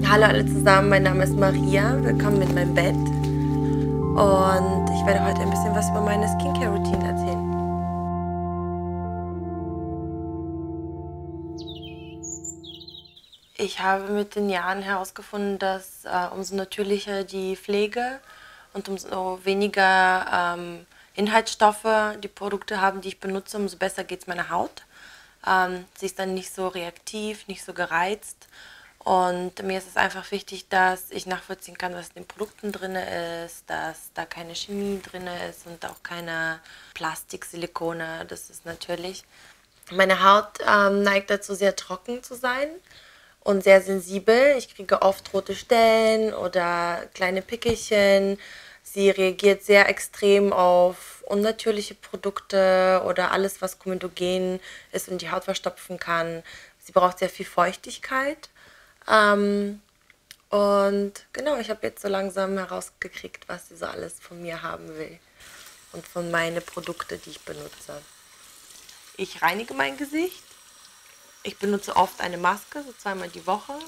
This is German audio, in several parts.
Hallo alle zusammen, mein Name ist Maria, willkommen in meinem Bett und ich werde heute ein bisschen was über meine Skincare-Routine erzählen. Ich habe mit den Jahren herausgefunden, dass umso natürlicher die Pflege und umso weniger Inhaltsstoffe die Produkte haben, die ich benutze, umso besser geht es meiner Haut. Sie ist dann nicht so reaktiv, nicht so gereizt. Und mir ist es einfach wichtig, dass ich nachvollziehen kann, was in den Produkten drin ist, dass da keine Chemie drin ist und auch keine Plastik, Silikone. Das ist natürlich. Meine Haut neigt dazu, sehr trocken zu sein und sehr sensibel. Ich kriege oft rote Stellen oder kleine Pickelchen. Sie reagiert sehr extrem auf unnatürliche Produkte oder alles, was komedogen ist und die Haut verstopfen kann. Sie braucht sehr viel Feuchtigkeit. Und genau, ich habe jetzt so langsam herausgekriegt, was sie so alles von mir haben will und von meinen Produkten, die ich benutze. Ich reinige mein Gesicht. Ich benutze oft eine Maske, so zweimal die Woche.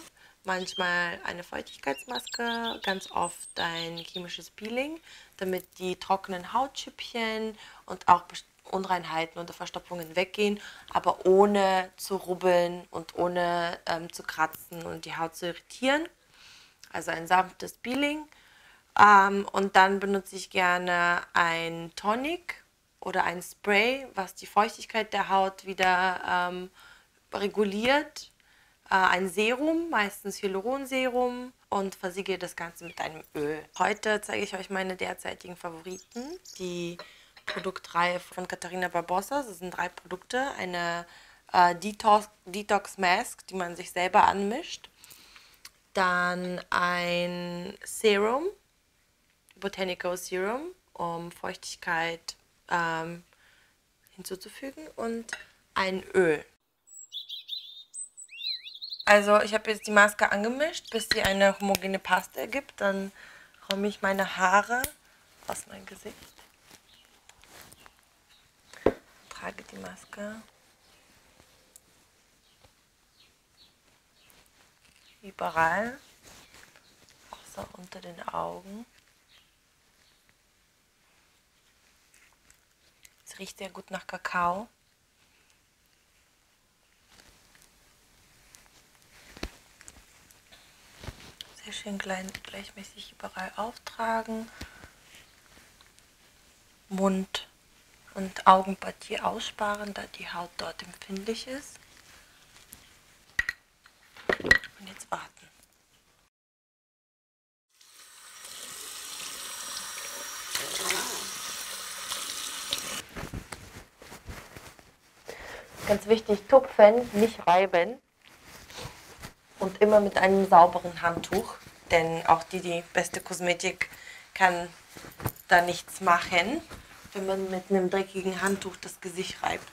Manchmal eine Feuchtigkeitsmaske, ganz oft ein chemisches Peeling, damit die trockenen Hautschüppchen und auch Unreinheiten oder Verstopfungen weggehen, aber ohne zu rubbeln und ohne zu kratzen und die Haut zu irritieren. Also ein sanftes Peeling. Und dann benutze ich gerne ein Tonic oder ein Spray, was die Feuchtigkeit der Haut wieder reguliert. Ein Serum, meistens Hyaluronserum, und versiegle das Ganze mit einem Öl. Heute zeige ich euch meine derzeitigen Favoriten. Die Produktreihe von Katharina Barbossa. Das sind 3 Produkte. Eine Detox Mask, die man sich selber anmischt. Dann ein Serum, Botanical Serum, um Feuchtigkeit hinzuzufügen, und ein Öl. Also ich habe jetzt die Maske angemischt, bis sie eine homogene Paste ergibt. Dann räume ich meine Haare aus meinem Gesicht. Trage die Maske überall, außer unter den Augen. Es riecht sehr gut nach Kakao. Sehr schön gleichmäßig überall auftragen. Mund- und Augenpartie aussparen, da die Haut dort empfindlich ist. Und jetzt warten. Ganz wichtig, tupfen, nicht reiben. Und immer mit einem sauberen Handtuch, denn auch die beste Kosmetik kann da nichts machen, wenn man mit einem dreckigen Handtuch das Gesicht reibt.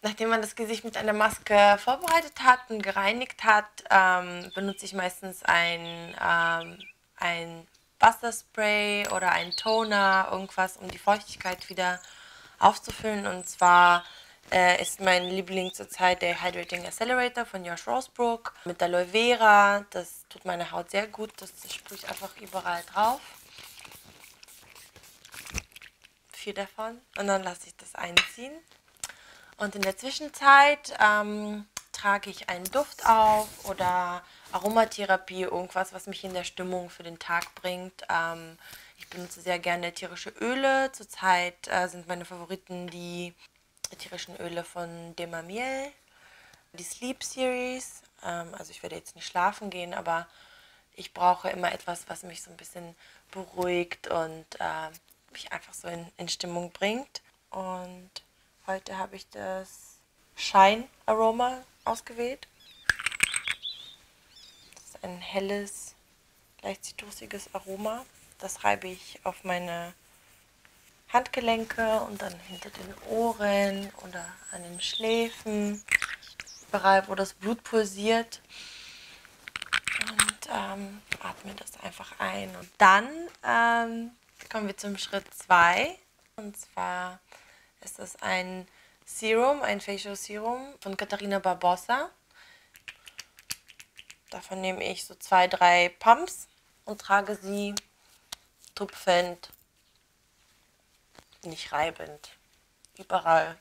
Nachdem man das Gesicht mit einer Maske vorbereitet hat und gereinigt hat, benutze ich meistens ein Wasserspray oder ein Toner, irgendwas, um die Feuchtigkeit wieder aufzufüllen. Und zwar ist mein Liebling zurzeit der Hydrating Accelerator von Josh Rosebrook mit Aloe Vera. Das tut meine Haut sehr gut, das sprühe ich einfach überall drauf. Viel davon. Und dann lasse ich das einziehen. Und in der Zwischenzeit trage ich einen Duft auf oder Aromatherapie, irgendwas, was mich in der Stimmung für den Tag bringt. Ich benutze sehr gerne tierische Öle. Zurzeit sind meine Favoriten die ätherischen Öle von Demamiel, die Sleep Series. Also ich werde jetzt nicht schlafen gehen, aber ich brauche immer etwas, was mich so ein bisschen beruhigt und mich einfach so in Stimmung bringt. Und heute habe ich das Shine Aroma ausgewählt. Das ist ein helles, leicht zitrusiges Aroma. Das reibe ich auf meine Handgelenke und dann hinter den Ohren oder an den Schläfen, überall, wo das Blut pulsiert. Und atme das einfach ein. Und dann kommen wir zum Schritt 2. Und zwar ist das ein Serum, ein Facial Serum von Katharina Barbossa. Davon nehme ich so 2, 3 Pumps und trage sie tupfend, nicht reibend, überall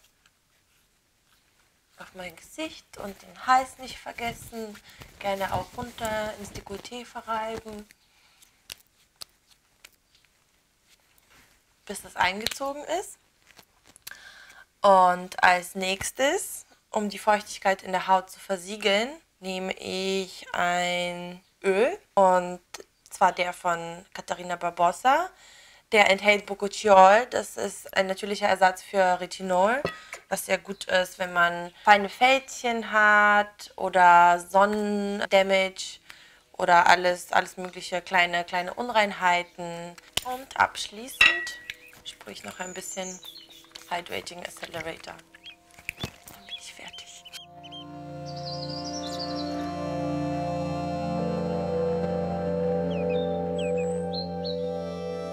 auf mein Gesicht und den Hals nicht vergessen. Gerne auch runter ins Dekolleté verreiben, bis es eingezogen ist. Und als nächstes, um die Feuchtigkeit in der Haut zu versiegeln, nehme ich ein Öl, und zwar der von Katharina Barbossa. Der enthält Bocochiol, das ist ein natürlicher Ersatz für Retinol, was sehr gut ist, wenn man feine Fältchen hat oder Sonnendamage oder alles mögliche kleine Unreinheiten. Und abschließend sprühe ich noch ein bisschen Hydrating Accelerator.